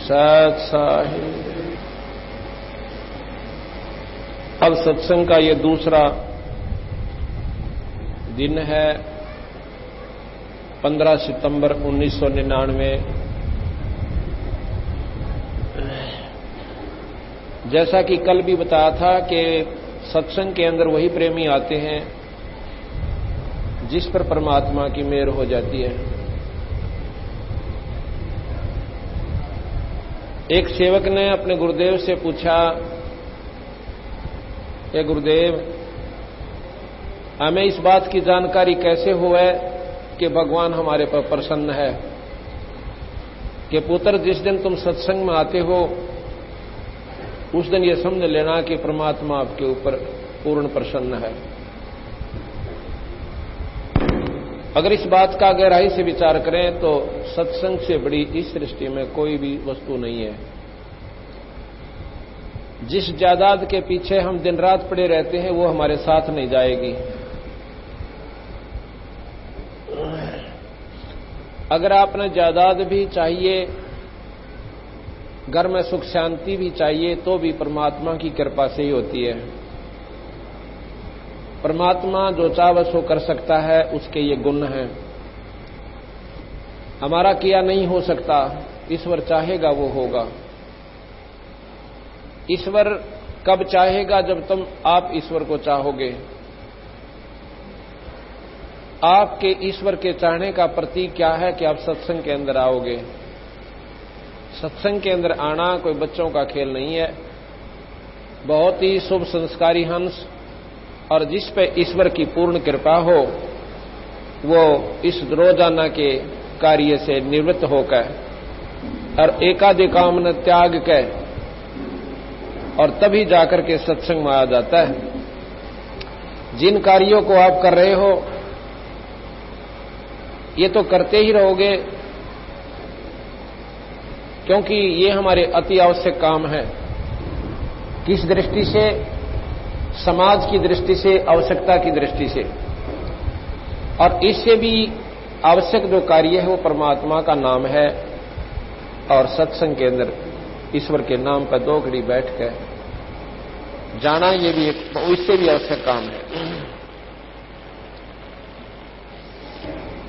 सत्साहिब। अब सत्संग का ये दूसरा दिन है, 15 सितंबर 1999। जैसा कि कल भी बताया था कि सत्संग के अंदर वही प्रेमी आते हैं जिस पर परमात्मा की मेहर हो जाती है। एक सेवक ने अपने गुरुदेव से पूछा, हे गुरुदेव, हमें इस बात की जानकारी कैसे हो है कि भगवान हमारे पर प्रसन्न है? कि पुत्र, जिस दिन तुम सत्संग में आते हो उस दिन ये समझ लेना कि परमात्मा आपके ऊपर पूर्ण प्रसन्न है। अगर इस बात का गहराई से विचार करें तो सत्संग से बड़ी इस सृष्टि में कोई भी वस्तु नहीं है। जिस जायदाद के पीछे हम दिन रात पड़े रहते हैं वो हमारे साथ नहीं जाएगी। अगर आपने जायदाद भी चाहिए, घर में सुख शांति भी चाहिए, तो भी परमात्मा की कृपा से ही होती है। परमात्मा जो चाहे सो कर सकता है, उसके ये गुण हैं। हमारा किया नहीं हो सकता, ईश्वर चाहेगा वो होगा। ईश्वर कब चाहेगा? जब तुम आप ईश्वर को चाहोगे। आपके ईश्वर के चाहने का प्रतीक क्या है कि आप सत्संग के अंदर आओगे। सत्संग के अंदर आना कोई बच्चों का खेल नहीं है। बहुत ही शुभ संस्कारी हंस और जिस पे ईश्वर की पूर्ण कृपा हो वो इस रोजाना के कार्य से निवृत्त होकर और एकाधिकामन त्याग कर और तभी जाकर के सत्संग में आ जाता है। जिन कार्यों को आप कर रहे हो ये तो करते ही रहोगे, क्योंकि ये हमारे अति आवश्यक काम है। किस दृष्टि से? समाज की दृष्टि से, आवश्यकता की दृष्टि से। और इससे भी आवश्यक जो कार्य है वो परमात्मा का नाम है और सत्संग के अंदर ईश्वर के नाम पर दो घड़ी बैठ कर जाना, ये भी इससे भी आवश्यक काम है।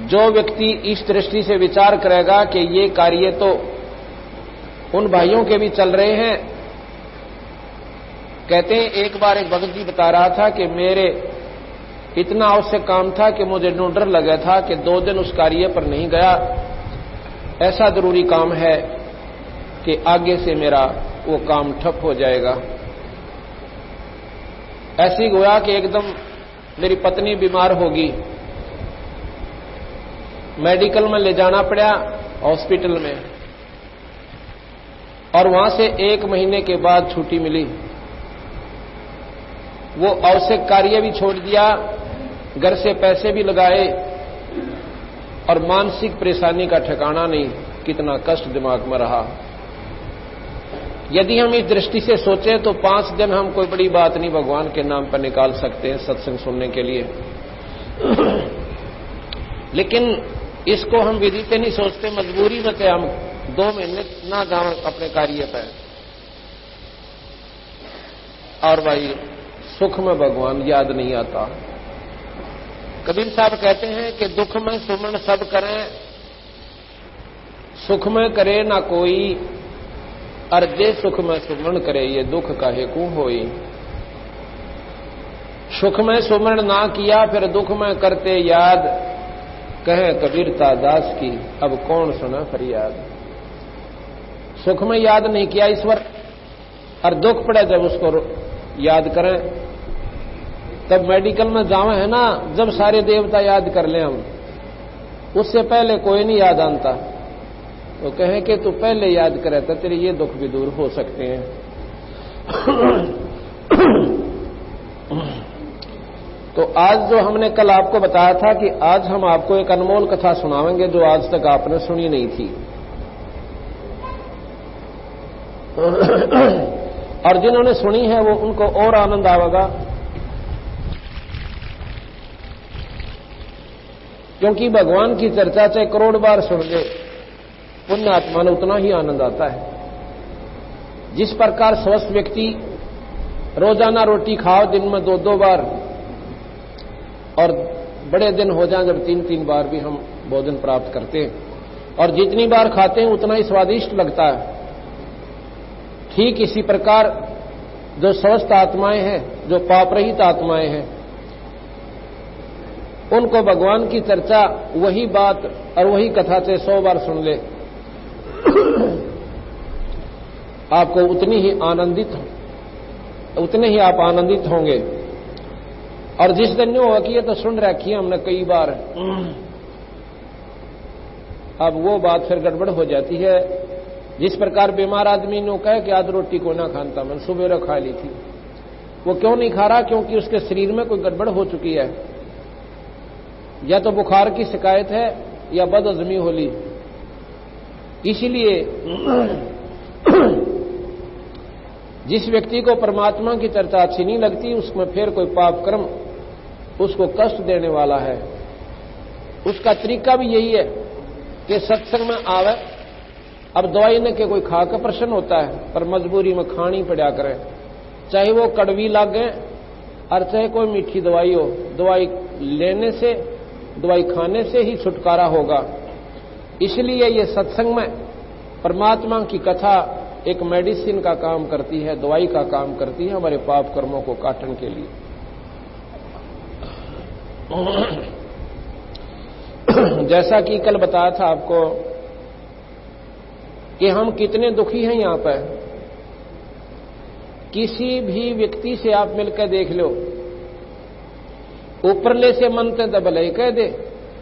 जो व्यक्ति इस दृष्टि से विचार करेगा कि ये कार्य तो उन भाइयों के भी चल रहे हैं। कहते हैं, एक बार एक भगत जी बता रहा था कि मेरे इतना आवश्यक काम था कि मुझे डर लगा था कि 2 दिन उस कार्य पर नहीं गया। ऐसा जरूरी काम है कि आगे से मेरा वो काम ठप हो जाएगा। ऐसी हुआ कि एकदम मेरी पत्नी बीमार होगी, मेडिकल में ले जाना पड़ा, हॉस्पिटल में, और वहां से 1 महीने के बाद छुट्टी मिली। वो आवश्यक कार्य भी छोड़ दिया, घर से पैसे भी लगाए और मानसिक परेशानी का ठिकाना नहीं, कितना कष्ट दिमाग में रहा। यदि हम इस दृष्टि से सोचें तो 5 दिन हम कोई बड़ी बात नहीं भगवान के नाम पर निकाल सकते हैं सत्संग सुनने के लिए। लेकिन इसको हम विधि से नहीं सोचते, मजबूरी में थे हम 2 महीने ना जाओ अपने कार्य पर। और भाई सुख में भगवान याद नहीं आता। कबीर साहब कहते हैं कि दुख में सुमन सब करें, सुख में करे ना कोई, अर्जे सुख में सुमन करे, ये दुख काहे को होई। सुख में सुमन ना किया फिर दुख में करते याद, कहे कबीरता दास की अब कौन सुना फरियाद। सुख में याद नहीं किया ईश्वर और दुख पड़े जब उसको याद करें, तब मेडिकल में जावे है ना, जब सारे देवता याद कर लें हम, उससे पहले कोई नहीं याद आता। तो कहें कि तू पहले याद करे तो तेरे ये दुख भी दूर हो सकते हैं। तो आज जो हमने कल आपको बताया था कि आज हम आपको एक अनमोल कथा सुनावेंगे जो आज तक आपने सुनी नहीं थी। और जिन्होंने सुनी है वो उनको और आनंद आवेगा, क्योंकि भगवान की चर्चा चाहे करोड़ बार सुन ले, पुण्य आत्मा ने उतना ही आनंद आता है। जिस प्रकार स्वस्थ व्यक्ति रोजाना रोटी खाओ दिन में 2-2 बार, और बड़े दिन हो जाएं जब 3-3 बार भी हम भोजन प्राप्त करते हैं, और जितनी बार खाते हैं उतना ही स्वादिष्ट लगता है। ठीक इसी प्रकार जो स्वस्थ आत्माएं हैं, जो पाप रहित आत्माएं हैं, उनको भगवान की चर्चा वही बात और वही कथा से 100 बार सुन ले, आपको उतने ही आप आनंदित होंगे। और जिस दिन जो होगा कि ये तो सुन रखी है हमने कई बार, अब वो बात फिर गड़बड़ हो जाती है। जिस प्रकार बीमार आदमी ने कहा कि आज रोटी को ना खाता, मैंने सुबह खा ली थी, वो क्यों नहीं खा रहा? क्योंकि उसके शरीर में कोई गड़बड़ हो चुकी है, या तो बुखार की शिकायत है या बदहजमी हो ली। इसीलिए जिस व्यक्ति को परमात्मा की चर्चा अच्छी नहीं लगती, उसमें फिर कोई पाप कर्म उसको कष्ट देने वाला है। उसका तरीका भी यही है कि सत्संग में आवे। अब दवाई ने के कोई खा कर प्रसन्न होता है, पर मजबूरी में खानी पड़ा करे, चाहे वो कड़वी लागे और चाहे कोई मीठी दवाई हो। दवाई लेने से, दवाई खाने से ही छुटकारा होगा। इसलिए ये सत्संग में परमात्मा की कथा एक मेडिसिन का काम करती है, दवाई का काम करती है हमारे पाप कर्मों को काटने के लिए। जैसा कि कल बताया था आपको कि हम कितने दुखी हैं यहां पर। किसी भी व्यक्ति से आप मिलकर देख लो, ऊपरले से मन ते दबले कह दे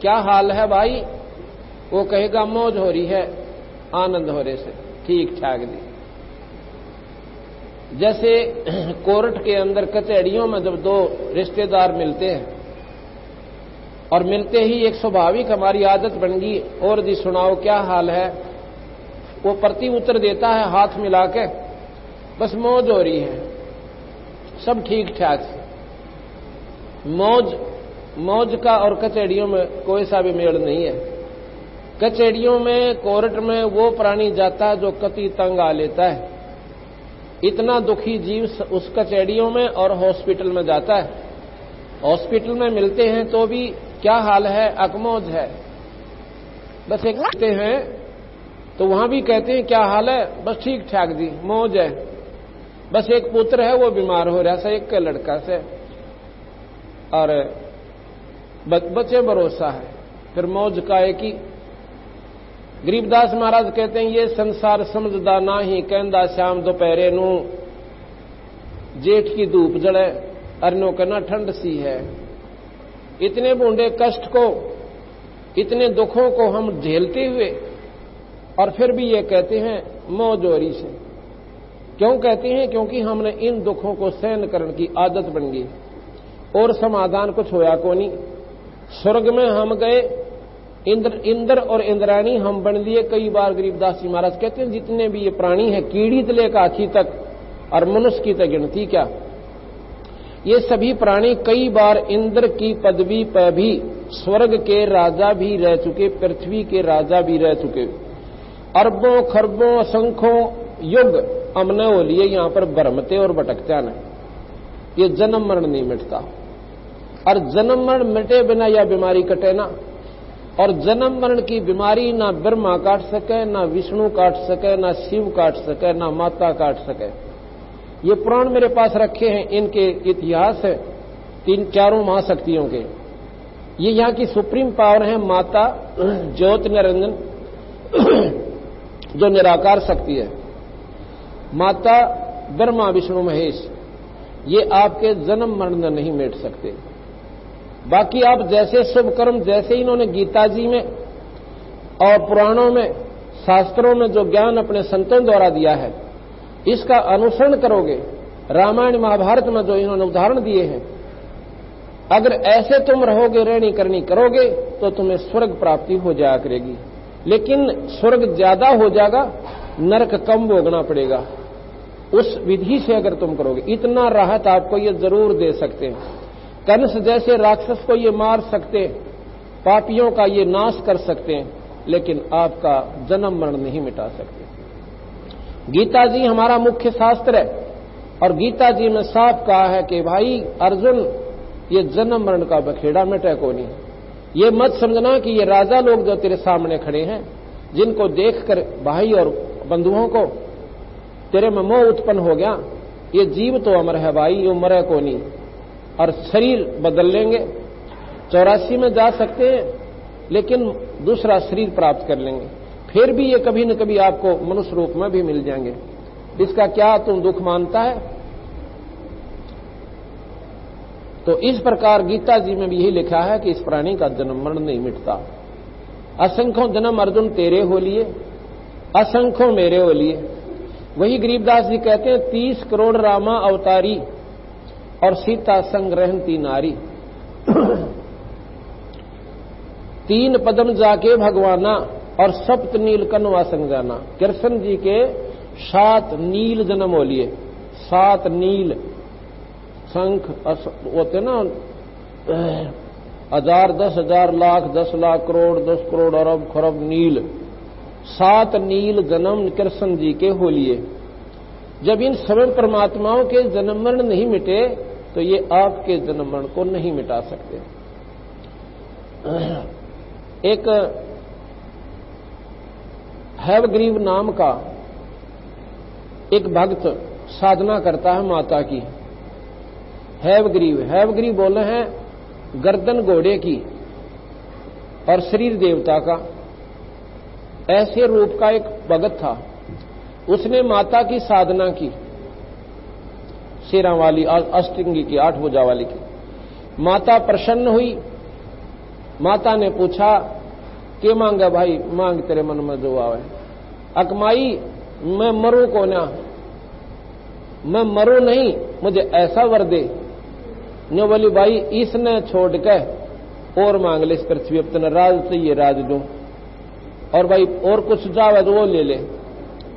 क्या हाल है भाई, वो कहेगा मौज हो रही है, आनंद हो रहे से, ठीक ठाक दी। जैसे कोर्ट के अंदर कचहरियों में जब 2 रिश्तेदार मिलते हैं और मिलते ही एक स्वाभाविक हमारी आदत बन गई, और जी सुनाओ क्या हाल है, वो प्रति उत्तर देता है हाथ मिला के, बस मौज हो रही है, सब ठीक ठाक से। मौज का और कचहरियों में कोई सा भी मेल नहीं है। कचहरियों में, कोर्ट में वो प्राणी जाता है जो कति तंग आ लेता है। इतना दुखी जीव उस कचहरियों में और हॉस्पिटल में जाता है। हॉस्पिटल में मिलते हैं तो भी क्या हाल है, अकमौज है, बस एक कहते हैं तो वहां भी कहते हैं क्या हाल है, बस ठीक ठाक दी, मौज है। बस एक पुत्र है वो बीमार हो रहा है, एक लड़का से, और बच्चे भरोसा है, फिर मौज का एक ही। गरीबदास महाराज कहते हैं ये संसार समझदा ना ही, कहंदा श्याम दोपहरे नू, जेठ की धूप जड़े अरनो कहना ठंड सी है। इतने बूंदे कष्ट को, इतने दुखों को हम झेलते हुए और फिर भी ये कहते हैं मौजोरी से। क्यों कहते हैं? क्योंकि हमने इन दुखों को सहन करने की आदत बन गई और समाधान कुछ होया को नहीं। स्वर्ग में हम गए, इंद्र और इंद्राणी हम बन लिए कई बार। गरीबदास जी महाराज कहते हैं जितने भी ये प्राणी हैं, कीड़ी से लेकर हाथी तक और मनुष्य की तक गिनती क्या, ये सभी प्राणी कई बार इंद्र की पदवी पर भी स्वर्ग के राजा भी रह चुके, पृथ्वी के राजा भी रह चुके। अरबों खरबों असंख्यों युग हमने हो लिए यहां पर भ्रमते और भटकते न। ये जन्म मरण नहीं मिटता, और जन्म मरण मिटे बिना यह बीमारी कटे ना। और जन्म मरण की बीमारी ना ब्रह्मा काट सके, ना विष्णु काट सके, ना शिव काट सके, ना माता काट सके। ये पुराण मेरे पास रखे हैं, इनके इतिहास है 3-4 महाशक्तियों के। ये यहाँ की सुप्रीम पावर है माता ज्योत निरंजन, जो निराकार शक्ति है। माता ब्रह्मा विष्णु महेश, ये आपके जन्म मरण नहीं मिट सकते। बाकी आप जैसे शुभ कर्म, जैसे इन्होंने गीता जी में और पुराणों में, शास्त्रों में जो ज्ञान अपने संतों द्वारा दिया है, इसका अनुसरण करोगे। रामायण महाभारत में जो इन्होंने उदाहरण दिए हैं, अगर ऐसे तुम रहोगे, रहनी करनी करोगे, तो तुम्हें स्वर्ग प्राप्ति हो जाया करेगी। लेकिन स्वर्ग ज्यादा हो जाएगा, नरक कम भोगना पड़ेगा। उस विधि से अगर तुम करोगे, इतना राहत आपको ये जरूर दे सकते हैं। कंस जैसे राक्षस को ये मार सकते, पापियों का ये नाश कर सकते हैं, लेकिन आपका जन्म मरण नहीं मिटा सकते। गीता जी हमारा मुख्य शास्त्र है और गीता जी में साफ कहा है कि भाई अर्जुन, ये जन्म मरण का बखेड़ा मिटे को नहीं। ये मत समझना कि ये राजा लोग जो तेरे सामने खड़े हैं, जिनको देखकर भाई और बंधुओं को तेरे में मोह उत्पन्न हो गया, ये जीव तो अमर है भाई, ये मरे को नहीं। और शरीर बदल लेंगे, 84 में जा सकते हैं लेकिन दूसरा शरीर प्राप्त कर लेंगे, फिर भी ये कभी न कभी आपको मनुष्य रूप में भी मिल जाएंगे। इसका क्या तुम दुख मानता है? तो इस प्रकार गीता जी में भी यही लिखा है कि इस प्राणी का जन्म मरण नहीं मिटता। असंख्यों जन्म अर्जुन तेरे हो लिए, असंख्यों मेरे हो लिए। वही गरीबदास जी कहते हैं 30 करोड़ रामा अवतारी और सीता संग रहती नारी। 3 पदम जाके भगवाना और सप्त नील कनवा संग जाना। कृष्ण जी के 7 नील जन्म हो लिए, 7 नील शंख होते ना, 1000, 10,000, लाख, 10 लाख, करोड़, 10 करोड़, अरब खरब नील, 7 नील जन्म कृष्ण जी के हो लिए। जब इन स्वयं परमात्माओं के जन्म मरण नहीं मिटे तो ये आपके जन्म मरण को नहीं मिटा सकते। एक हैवग्रीव नाम का एक भक्त साधना करता है माता की। हैवग्रीव बोले हैं गर्दन घोड़े की और शरीर देवता का। ऐसे रूप का एक भगत था। उसने माता की साधना की, शेरा वाली, अष्टंगी की, 8 भुजा वाली की। माता प्रसन्न हुई। माता ने पूछा के मांगा भाई? मांग तेरे मन में जो आवे। अकमाई मैं मरूं को ना, मैं मरूं नहीं, मुझे ऐसा वर दे। नो बोली भाई इसने छोड़ के और मांग ले, इस पृथ्वी अब तेना राज चाहिए, राज दूं, और भाई और कुछ जावे तो वो ले ले,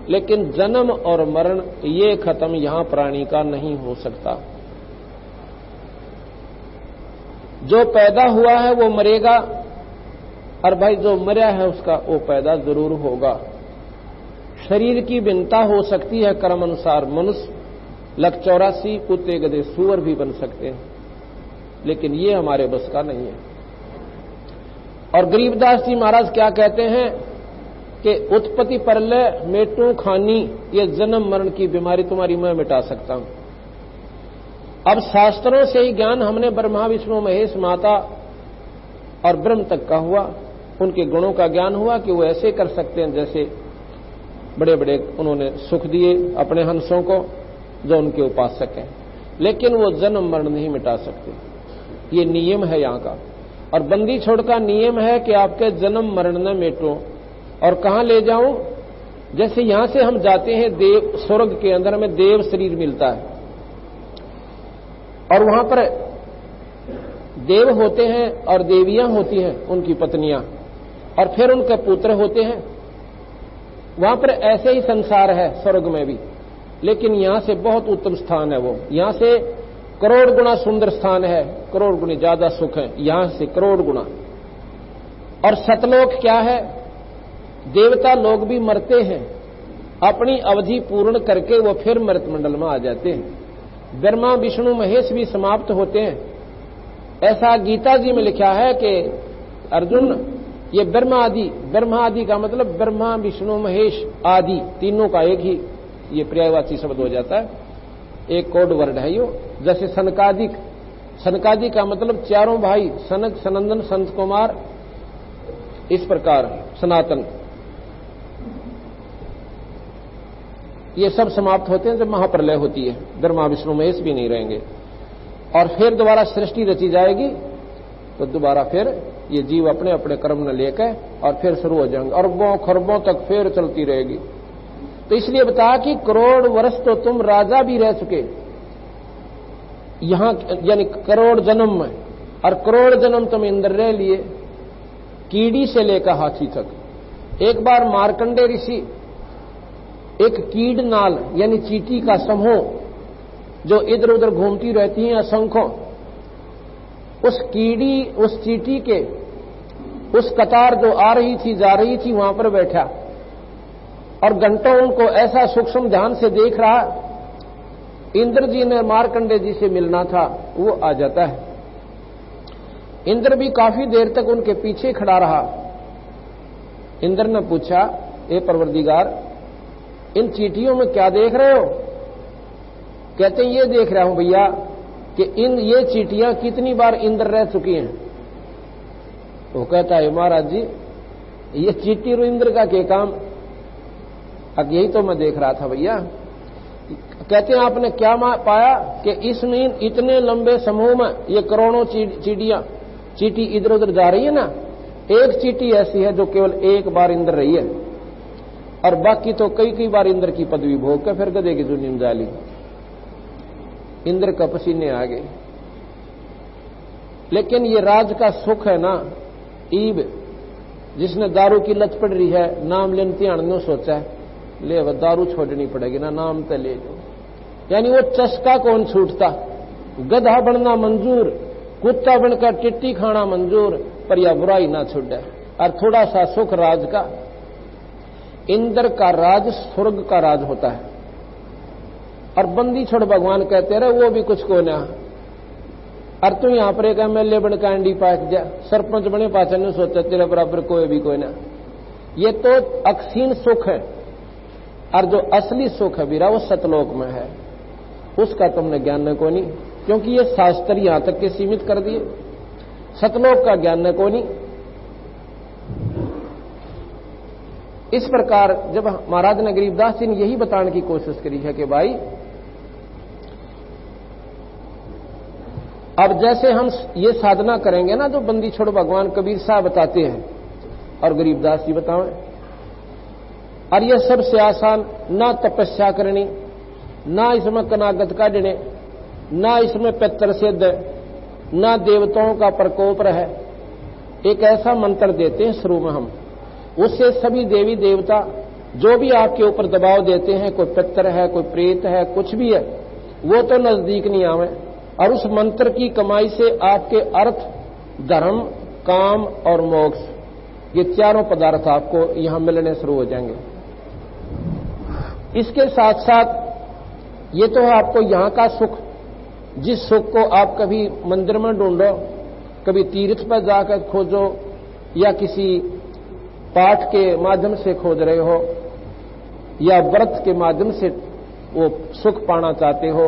लेकिन जन्म और मरण ये खत्म यहां प्राणी का नहीं हो सकता। जो पैदा हुआ है वो मरेगा, और भाई जो मरा है उसका वो पैदा जरूर होगा। शरीर की भिन्नता हो सकती है कर्म अनुसार। मनुष्य 184 कुत्ते गधे सूअर भी बन सकते हैं, लेकिन ये हमारे बस का नहीं है। और गरीबदास जी महाराज क्या कहते हैं कि उत्पत्ति प्रलय मेटू खानी, ये जन्म मरण की बीमारी तुम्हारी मैं मिटा सकता हूं। अब शास्त्रों से ही ज्ञान हमने ब्रह्मा विष्णु महेश माता और ब्रह्म तक का हुआ। उनके गुणों का ज्ञान हुआ कि वो ऐसे कर सकते हैं जैसे बड़े बड़े उन्होंने सुख दिए अपने हंसों को जो उनके उपासक हैं, लेकिन वो जन्म मरण नहीं मिटा सकते। ये नियम है यहाँ का। और बंदी छोड़ का नियम है कि आपके जन्म मरण न मिटो। और कहां ले जाऊं? जैसे यहां से हम जाते हैं देव स्वर्ग के अंदर, हमें देव शरीर मिलता है और वहां पर देव होते हैं और देवियां होती हैं, उनकी पत्नियां, और फिर उनके पुत्र होते हैं। वहां पर ऐसे ही संसार है स्वर्ग में भी, लेकिन यहां से बहुत उत्तम स्थान है वो। यहां से करोड़ गुना सुंदर स्थान है, करोड़ गुना ज्यादा सुख है यहां से, करोड़ गुना। और सतलोक क्या है? देवता लोग भी मरते हैं, अपनी अवधि पूर्ण करके वो फिर मृत मंडल में आ जाते हैं। ब्रह्मा विष्णु महेश भी समाप्त होते हैं। ऐसा गीता जी में लिखा है कि अर्जुन ये ब्रह्मा आदि का मतलब ब्रह्मा विष्णु महेश आदि तीनों का एक ही ये पर्यायवाची शब्द हो जाता है, एक कोड वर्ड है यो। जैसे सनकादि का मतलब चारों भाई, सनक, सनंदन, संत कुमार, इस प्रकार सनातन, ये सब समाप्त होते हैं जब महाप्रलय होती है। ब्रह्मा विष्णु महेश भी नहीं रहेंगे और फिर दोबारा सृष्टि रची जाएगी, तो दोबारा फिर ये जीव अपने अपने कर्म न लेकर और फिर शुरू हो जाएंगे, अरबों खरबों तक फिर चलती रहेगी। तो इसलिए बता कि करोड़ वर्ष तो तुम राजा भी रह चुके यहां, यानी करोड़ जन्म में, और करोड़ जन्म तुम इंद्र रह लिए, कीड़ी से लेकर हाथी तक। एक बार मार्कंडे ऋषि एक कीड़ नाल यानी चींटी का समूह जो इधर उधर घूमती रहती हैं असंख्यों, उस चींटी के उस कतार जो आ रही थी जा रही थी वहां पर बैठा और घंटों उनको ऐसा सूक्ष्म ध्यान से देख रहा। इंद्र जी ने मार्कंडे जी से मिलना था, वो आ जाता है। इंद्र भी काफी देर तक उनके पीछे खड़ा रहा। इंद्र ने पूछा, ए परवरदिगार, इन चींटियों में क्या देख रहे हो? कहते हैं, ये देख रहा हूं भैया कि ये चींटियां कितनी बार इंद्र रह चुकी हैं। वो कहता है, महाराज जी, ये चींटी और इंद्र का क्या काम? अब यही तो मैं देख रहा था भैया। कहते हैं, आपने क्या पाया कि इसमें इतने लंबे समूह में ये करोड़ों चींटी इधर उधर जा रही है ना, एक चींटी ऐसी है जो केवल एक बार इंद्र रही है, और बाकी तो कई कई बार इंद्र की पदवी भोग के फिर गधे की जुनी में डाली। इंद्र का पसीने आ गए। लेकिन ये राज का सुख है ना, ईब जिसने दारू की लत पड़ रही है, नाम लेने ध्यान ने सोचा है, ले वह दारू छोड़नी पड़ेगी ना, नाम तो ले लो। यानी वो चस्का कौन छूटता? गधा बनना मंजूर, कुत्ता बनकर टिट्टी खाना मंजूर, पर यह बुराई ना छूटे, और थोड़ा सा सुख राज का। इंद्र का राज स्वर्ग का राज होता है। और बंदी छोड़ भगवान कहते रहे, वो भी कुछ को ना। और तू यहां पर एक MLA बनकर अंडी पाक जा, सरपंच बने पाचन ने सोचा तेरे बराबर कोई भी कोई ना। ये तो अक्षीण सुख है, और जो असली सुख है वीरा वो सतलोक में है। उसका तुमने ज्ञान न को नहीं, क्योंकि ये शास्त्र यहां तक के सीमित कर दिए। सतलोक का ज्ञान न को नहीं। इस प्रकार जब महाराज ने गरीबदास जी ने यही बताने की कोशिश करी है कि भाई अब जैसे हम ये साधना करेंगे ना जो बंदी छोड़ भगवान कबीर साहब बताते हैं और गरीबदास जी बताएं, और यह सबसे आसान, ना तपस्या करनी, ना इसमें कनागत काटने, ना इसमें पितर सिद्ध, ना देवताओं का प्रकोप रहे। एक ऐसा मंत्र देते हैं शुरू में हम, उससे सभी देवी देवता जो भी आपके ऊपर दबाव देते हैं, कोई पितर है, कोई प्रेत है, कुछ भी है, वो तो नजदीक नहीं आवे। और उस मंत्र की कमाई से आपके अर्थ, धर्म, काम और मोक्ष, ये चारों पदार्थ आपको यहां मिलने शुरू हो जाएंगे। इसके साथ साथ ये तो है आपको यहां का सुख, जिस सुख को आप कभी मंदिर में ढूंढो, कभी तीर्थ पर जाकर खोजो, या किसी पाठ के माध्यम से खोज रहे हो, या व्रत के माध्यम से वो सुख पाना चाहते हो,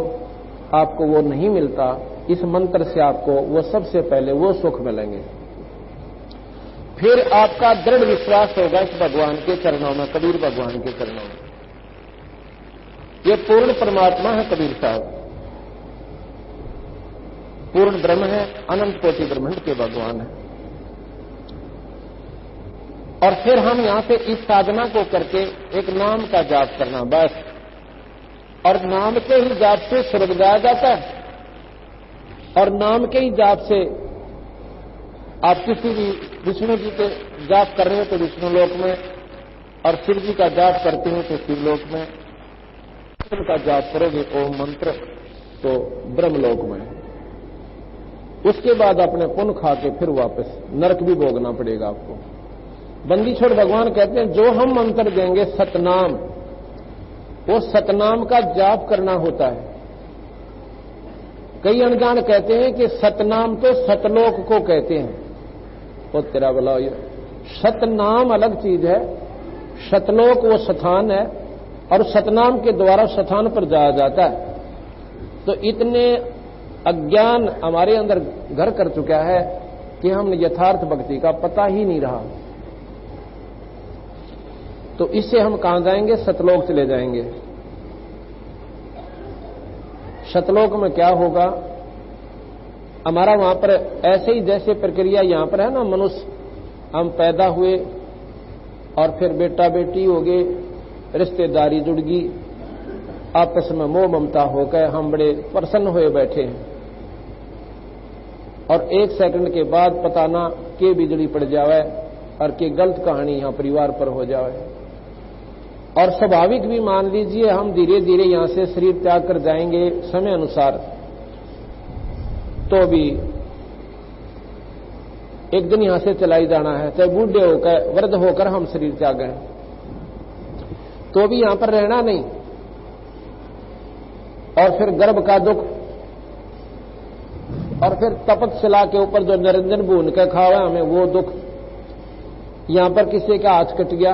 आपको वो नहीं मिलता। इस मंत्र से आपको वो सबसे पहले वो सुख मिलेंगे। फिर आपका दृढ़ विश्वास होगा इस भगवान के चरणों में, कबीर भगवान के चरणों में। ये पूर्ण परमात्मा है कबीर साहब, पूर्ण ब्रह्म है, अनंत कोटि ब्रह्मांड के भगवान है। और फिर हम यहां से इस साधना को करके एक नाम का जाप करना बस, और नाम के ही जाप से स्वर्ग जाया जाता है। और नाम के ही जाप से आप किसी भी विष्णु जी के जाप कर रहे हो तो विष्णु लोक में, और शिव जी का जाप करते हो तो शिवलोक में, का जाप करोगे ओम मंत्र तो ब्रह्मलोक में। उसके बाद अपने पुण्य खा के फिर वापस नरक भी भोगना पड़ेगा आपको। बंदी छोड़ भगवान कहते हैं जो हम मंत्र देंगे सतनाम, वो सतनाम का जाप करना होता है। कई अनजान कहते हैं कि सतनाम तो सतलोक को कहते हैं। वो तेरा भला, सतनाम अलग चीज है, सतलोक वो स्थान है, और सतनाम के द्वारा स्थान पर जाया जाता है। तो इतने अज्ञान हमारे अंदर घर कर चुका है कि हम यथार्थ भक्ति का पता ही नहीं रहा। तो इससे हम कहां जाएंगे? सतलोक चले जाएंगे। सतलोक में क्या होगा? हमारा वहां पर ऐसे ही जैसे प्रक्रिया यहां पर है ना, मनुष्य हम पैदा हुए और फिर बेटा बेटी हो गए, रिश्तेदारी जुड़ गई, आपस में मोह ममता हो गए, हम बड़े प्रसन्न हुए बैठे हैं, और एक सेकंड के बाद पता ना के बिजली पड़ जावे और के गलत कहानी यहां परिवार पर हो जावे। और स्वाभाविक भी मान लीजिए हम धीरे धीरे यहां से शरीर त्याग कर जाएंगे समय अनुसार, तो भी एक दिन यहां से चला ही जाना है, चाहे बूढ़े होकर वृद्ध होकर हम शरीर त्याग गए। तो भी यहां पर रहना नहीं। और फिर गर्भ का दुख, और फिर तपतशिला के ऊपर जो निरंजन भून के खावा हमें वो दुख। यहां पर किसी का हाथ कट गया,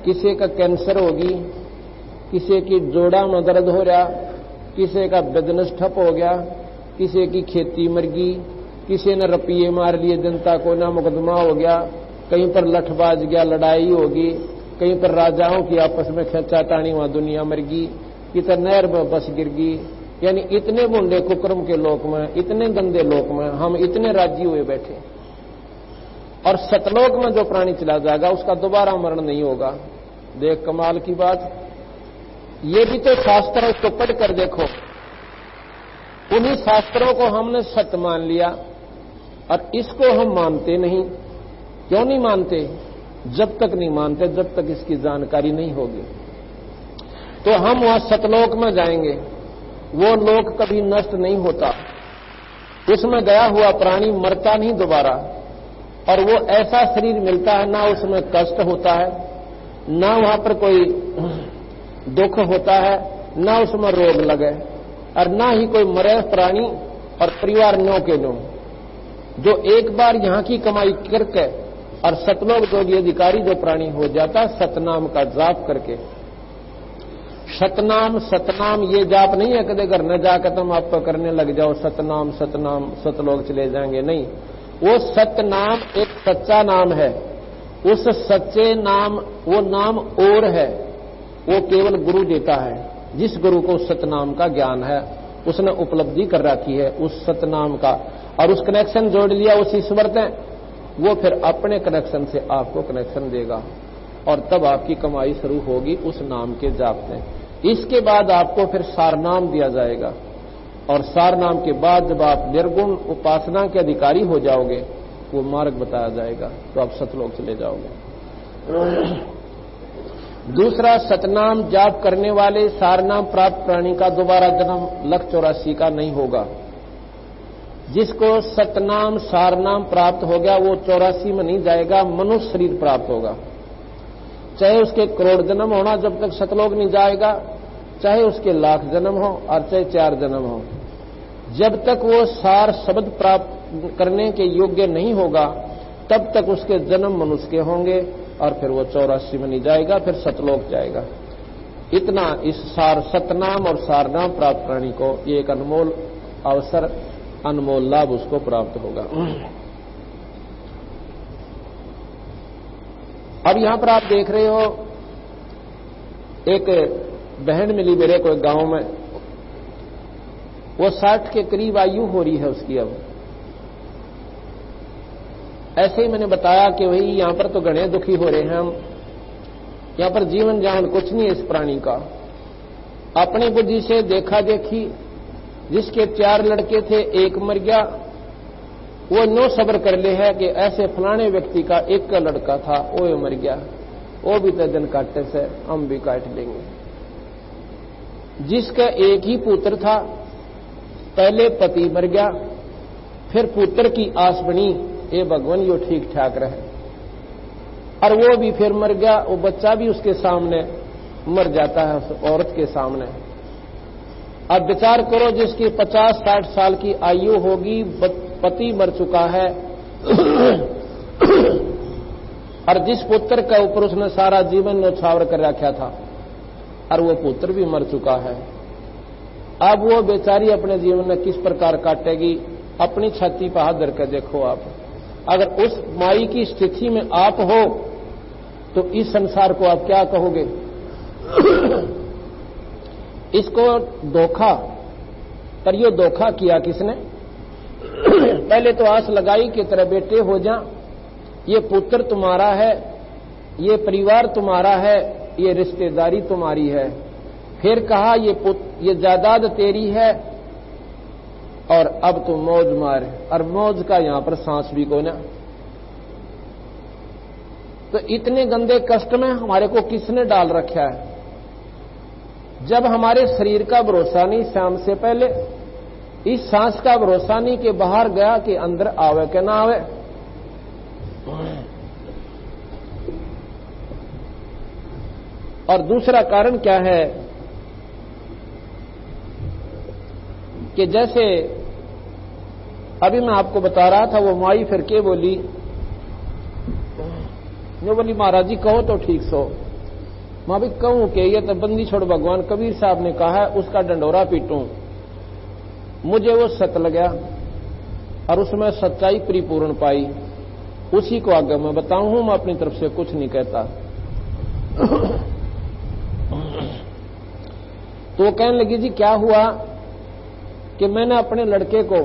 किसी का कैंसर होगी, किसी की जोड़ा में दर्द हो रहा, किसी का बिजनेस ठप हो गया, किसी की खेती मर गई, किसी ने रुपये मार लिए जनता को, ना मुकदमा हो गया, कहीं पर लठबाज गया, लड़ाई होगी, कहीं पर राजाओं की आपस में खींचातानी, वहां दुनिया मर गई, कितना नहर में बस गिर गई। यानी इतने बुंडे कुकर्म के लोक में, इतने गंदे लोक में हम इतने राजी हुए बैठे। और सतलोक में जो प्राणी चला जाएगा उसका दोबारा मरण नहीं होगा। देख कमाल की बात, ये भी तो शास्त्र है, उसको पढ़ कर देखो। उन्हीं शास्त्रों को हमने सत्य मान लिया और इसको हम मानते नहीं। क्यों नहीं मानते? जब तक नहीं मानते जब तक इसकी जानकारी नहीं होगी। तो हम वहां सतलोक में जाएंगे, वो लोक कभी नष्ट नहीं होता, उसमें गया हुआ प्राणी मरता नहीं दोबारा, और वो ऐसा शरीर मिलता है, ना उसमें कष्ट होता है, ना वहां पर कोई दुख होता है, ना उसमें रोग लगे, और ना ही कोई मरे प्राणी और परिवार नो के नो। जो एक बार यहां की कमाई करके और सतलोक जोगी अधिकारी जो प्राणी हो जाता है सतनाम का जाप करके। सतनाम सतनाम ये जाप नहीं है कदे घर न जाकर तुम आप करने लग जाओ सतनाम सतनाम सतलोक चले जाएंगे, नहीं। वो सतनाम एक सच्चा नाम है। उस सच्चे नाम, वो नाम और है, वो केवल गुरु देता है। जिस गुरु को सतनाम का ज्ञान है उसने उपलब्धि कर रखी है उस सतनाम का, और उस कनेक्शन जोड़ लिया उस ईश्वर ने, वो फिर अपने कनेक्शन से आपको कनेक्शन देगा और तब आपकी कमाई शुरू होगी उस नाम के जाप में। इसके बाद आपको फिर सारनाम दिया जाएगा, और सारनाम के बाद जब आप निर्गुण उपासना के अधिकारी हो जाओगे वो मार्ग बताया जाएगा, तो आप सतलोक चले जाओगे। दूसरा, सतनाम जाप करने वाले सारनाम प्राप्त प्राणी का दोबारा जन्म 184 का नहीं होगा। जिसको सतनाम सारनाम प्राप्त हो गया वो 84 में नहीं जाएगा, मनुष्य शरीर प्राप्त होगा। चाहे उसके करोड़ जन्म होना जब तक सतलोक नहीं जाएगा, चाहे उसके लाख जन्म हो और चाहे 4 जन्म हो, जब तक वो सार शब्द प्राप्त करने के योग्य नहीं होगा तब तक उसके जन्म मनुष्य के होंगे, और फिर वो 84 में नहीं जाएगा, फिर सतलोक जाएगा। इतना इस सार सतनाम और सारनाम प्राप्त प्राणी को ये एक अनमोल अवसर, अनमोल लाभ उसको प्राप्त होगा। अब यहां पर आप देख रहे हो, एक बहन मिली मेरे को गांव में, वो 60 के करीब आयु हो रही है उसकी। अब ऐसे ही मैंने बताया कि भाई यहां पर तो घने दुखी हो रहे हैं हम, यहां पर जीवन जान कुछ नहीं है इस प्राणी का। अपनी बुद्धि से देखा देखी, जिसके 4 लड़के थे एक मर गया, वो नो सब्र कर ले है कि ऐसे फलाने व्यक्ति का एक का लड़का था वो मर गया, वो भी तो दिन काटने से हम भी काट लेंगे। जिसका एक ही पुत्र था, पहले पति मर गया, फिर पुत्र की आस बनी ये भगवान यो ठीक ठाक रहे, और वो भी फिर मर गया, वो बच्चा भी उसके सामने मर जाता है उस औरत के सामने। अब विचार करो, जिसकी 50-60 साल की आयु होगी, पति मर चुका है और जिस पुत्र के ऊपर उसने सारा जीवन न्यौछावर कर रखा था, और वो पुत्र भी मर चुका है। अब वो बेचारी अपने जीवन में किस प्रकार काटेगी? अपनी छाती पर हाथ धर कर देखो आप। अगर उस माई की स्थिति में आप हो तो इस संसार को आप क्या कहोगे? इसको धोखा, पर ये धोखा किया किसने? पहले तो आस लगाई कि तेरे बेटे हो जा, ये पुत्र तुम्हारा है, ये परिवार तुम्हारा है, ये रिश्तेदारी तुम्हारी है। फिर कहा ये जायदाद तेरी है, और अब तुम मौज मार, और मौज का यहां पर सांस भी को ना। तो इतने गंदे कष्ट में हमारे को किसने डाल रखा है? जब हमारे शरीर का भरोसा नहीं, शाम से पहले इस सांस का भरोसा नहीं कि बाहर गया कि अंदर आवे कि ना आवे। और दूसरा कारण क्या है कि जैसे अभी मैं आपको बता रहा था, वो माई फिर के बोली, जो बोली महाराज जी कहो तो ठीक सो। मैं भी कहूं कि ये तो बंदी छोड़ भगवान कबीर साहब ने कहा है, उसका डंडोरा पीटूं। मुझे वो सत्य लगा और उसमें सच्चाई परिपूर्ण पाई, उसी को आगे मैं बताऊं। मैं अपनी तरफ से कुछ नहीं कहता। तो वो कहने लगी जी क्या हुआ कि मैंने अपने लड़के को,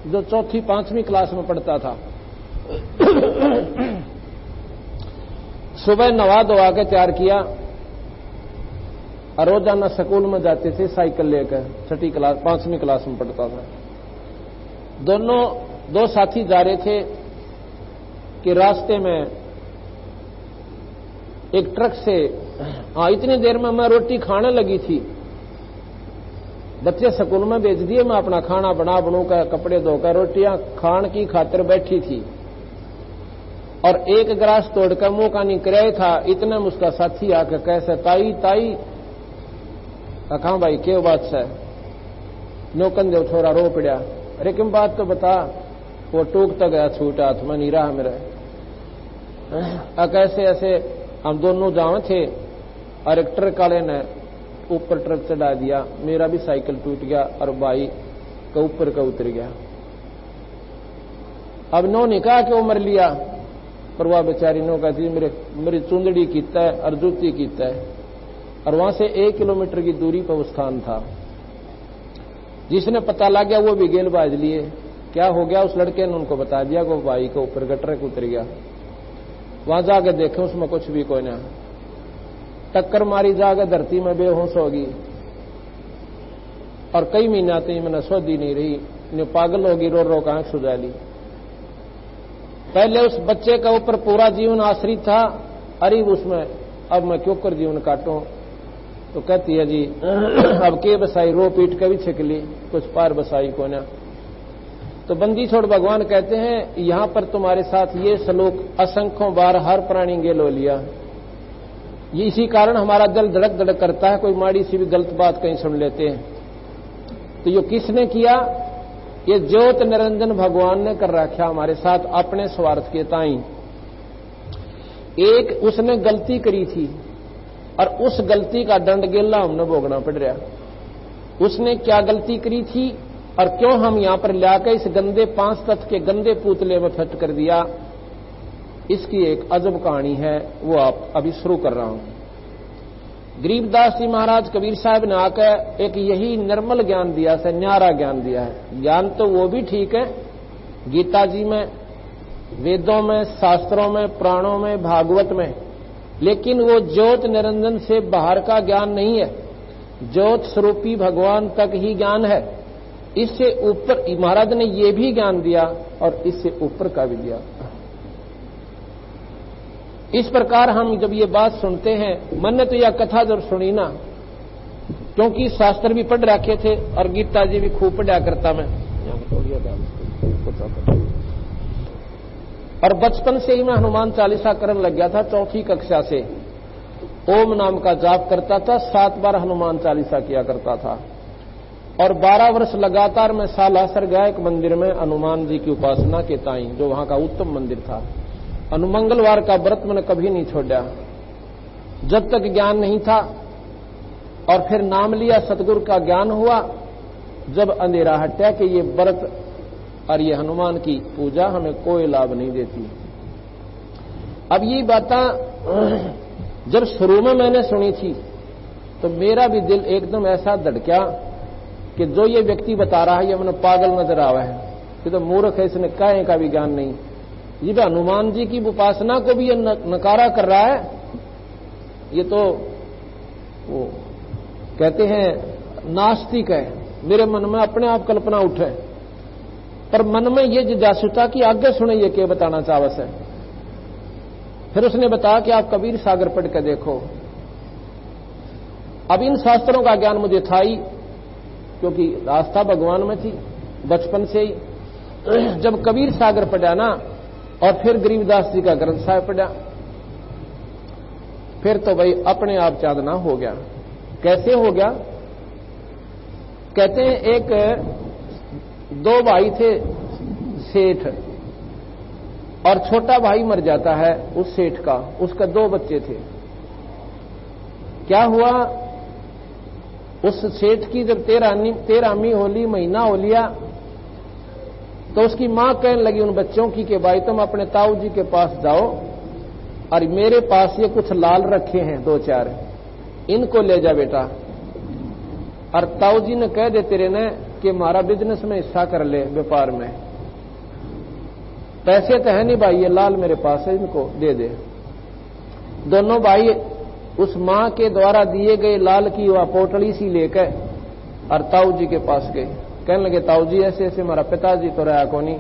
जो 4वीं 5वीं क्लास में पढ़ता था, सुबह नवा धोवा के तैयार किया और रोजाना स्कूल में जाते थे साइकिल लेकर। 6वीं क्लास 5वीं क्लास में पढ़ता था। दो साथी जा रहे थे कि रास्ते में एक ट्रक से, इतनी देर में मैं रोटी खाने लगी थी। बच्चे स्कूल में भेज दिए, मैं अपना खाना बनूकर कपड़े धोकर रोटियां खान की खातिर बैठी थी और एक गिलास तोड़कर मुंह का नहीं कराया था। इतने में उसका साथी आकर कैसे ताई ताई, कहा भाई क्या बात से? नौकन देव थोड़ा रो पड़ा। अरे किम बात तो बता। वो टूकता गया, छूटा हाथ में नहीं रहा मेरा। कैसे ऐसे हम दोनों जाओ थे और एक ट्रक वाले ने ऊपर ट्रक चढ़ा दिया, मेरा भी साइकिल टूट गया और भाई का ऊपर का उतर गया। अब नो ने कहा कि वो मर लिया, पर वह बेचारी नो कहती मेरी चुंदड़ी कीता है और जूती कीता है। और वहां से 1 किलोमीटर की दूरी पर वो स्थान था। जिसने पता लग गया वो भी गेल बाज लिए। क्या हो गया? उस लड़के ने उनको बता दिया कि भाई के ऊपर का ट्रक उतर गया। वहां जाकर देखे उसमें कुछ भी कोई ना, टक्कर मारी जाकर धरती में बेहोश होगी और कई महीना तक मैंने सोधी नहीं रही, इन्हें पागल होगी, रो रो आंख सुझा ली। पहले उस बच्चे का ऊपर पूरा जीवन आश्रित था, अरे उसमें अब मैं क्यों कर जीवन काटूं? तो कहती है जी अब के बसाई, रो पीट के भी छिकली, कुछ पार बसाई को ना। तो बंदी छोड़ भगवान कहते हैं यहां पर तुम्हारे साथ ये सलूक असंख्यों बार हर प्राणी गेल हो लिया। ये इसी कारण हमारा दिल धड़क धड़क करता है, कोई माड़ी सी भी गलत बात कहीं सुन लेते हैं। तो ये किसने किया? ये ज्योत निरंजन भगवान ने कर रखा हमारे साथ अपने स्वार्थ के ताई। एक उसने गलती करी थी और उस गलती का दंड गेला हमने भोगना पड़ रहा। उसने क्या गलती करी थी और क्यों हम यहां पर लाकर इस गंदे 5 तत्व के गंदे पुतले में फिट कर दिया, इसकी एक अजब कहानी है, वो आप अभी शुरू कर रहा हूं। गरीबदास जी महाराज कबीर साहब ने आकर एक यही निर्मल ज्ञान दिया है, न्यारा ज्ञान दिया है। ज्ञान तो वो भी ठीक है, गीता जी में, वेदों में, शास्त्रों में, पुराणों में, भागवत में, लेकिन वो ज्योत निरंजन से बाहर का ज्ञान नहीं है। ज्योत स्वरूपी भगवान तक ही ज्ञान है। इससे ऊपर महाराज ने ये भी ज्ञान दिया और इससे ऊपर का भी दिया। इस प्रकार हम जब ये बात सुनते हैं, मैंने तो यह कथा जब सुनी ना, क्योंकि शास्त्र भी पढ़ रखे थे और गीता जी भी खूब पढ़ा करता मैं, और बचपन से ही मैं हनुमान चालीसा करने लग गया था। 4वीं कक्षा से ओम नाम का जाप करता था, 7 बार हनुमान चालीसा किया करता था और 12 वर्ष लगातार मैं सालासर गया एक मंदिर में हनुमान जी की उपासना के ताई, जो वहां का उत्तम मंदिर था। अनुमंगलवार का व्रत मैंने कभी नहीं छोड़ा जब तक ज्ञान नहीं था। और फिर नाम लिया, सतगुरु का ज्ञान हुआ, जब अंधेरा हटा कि ये व्रत और ये हनुमान की पूजा हमें कोई लाभ नहीं देती। अब ये बातें जब शुरू में मैंने सुनी थी तो मेरा भी दिल एकदम ऐसा धड़का कि जो ये व्यक्ति बता रहा है ये मैंने पागल नजर आवा है, ये तो मूर्ख है, इसने काहे का भी ज्ञान नहीं। ये भी हनुमान जी की उपासना को भी ये नकारा कर रहा है। ये तो वो कहते हैं नास्तिक है। मेरे मन में अपने आप कल्पना उठे, पर मन में ये जिज्ञासुता की आगे सुने ये क्या बताना चाहत है। फिर उसने बताया कि आप कबीर सागर पढ़ के देखो। अब इन शास्त्रों का ज्ञान मुझे था ही, क्योंकि आस्था भगवान में थी बचपन से ही। जब कबीर सागर पढ़ा ना और फिर गरीबदास जी का ग्रंथ साहिब पढ़ा, फिर तो भाई अपने आप चांदना हो गया। कैसे हो गया? कहते हैं एक दो भाई थे सेठ, और छोटा भाई मर जाता है उस सेठ का, उसका दो बच्चे थे। क्या हुआ, उस सेठ की जब 13वीं होली, महीना हो लिया, तो उसकी मां कहने लगी उन बच्चों की कि भाई तुम अपने ताऊ जी के पास जाओ और मेरे पास ये कुछ लाल रखे हैं 2-4, इनको ले जा बेटा। और ताऊ जी ने कह दे तेरे ने कि हमारा बिजनेस में हिस्सा कर ले, व्यापार में पैसे तो है नहीं भाई, ये लाल मेरे पास है, इनको दे दे। दोनों भाई उस मां के द्वारा दिए गए लाल की वह पोटली सी लेकर और ताऊ जी के पास गए। कहने लगे ताऊ जी ऐसे ऐसे हमारा पिताजी तो रहा को नहीं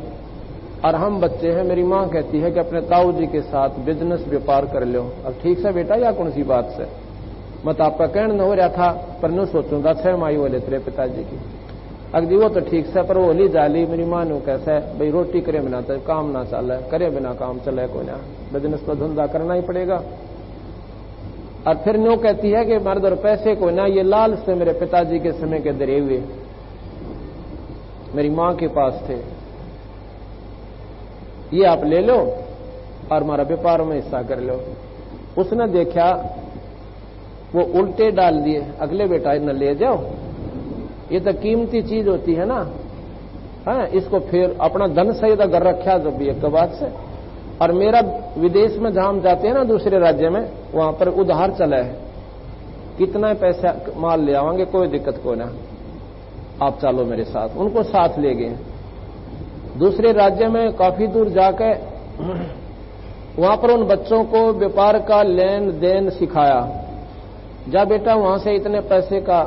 और हम बच्चे हैं, मेरी मां कहती है कि अपने ताऊ जी के साथ बिजनेस व्यापार कर लो। अब ठीक से बेटा या कौन सी बात से मत आपका कहना हो रहा था, पर न सोचूंगा 6 माई बोले तेरे पिताजी की। अगदी वो तो ठीक से, पर वो होली जाली मेरी मां ने कैसा है भाई, रोटी करे बिना तो काम ना चले, करे बिना काम चले को ना, बिजनेस तो धंधा करना ही पड़ेगा। और फिर न्यू कहती है कि मर्द और पैसे को ना, ये लाल से मेरे पिताजी के समय के दरे हुए मेरी मां के पास थे, ये आप ले लो और हमारा व्यापार में हिस्सा कर लो। उसने देखा वो उल्टे डाल दिए, अगले बेटा न ले जाओ, ये तो कीमती चीज होती है ना, है इसको फिर अपना धन सहित अगर रखा जब भी एक बात से। और मेरा विदेश में जहां हम जाते हैं ना दूसरे राज्य में, वहां पर उधार चला है, कितना पैसा माल ले आवांगे, कोई दिक्कत को ना, आप चलो मेरे साथ। उनको साथ ले गए दूसरे राज्य में, काफी दूर जाकर वहां पर उन बच्चों को व्यापार का लेन देन सिखाया। जा बेटा वहां से इतने पैसे का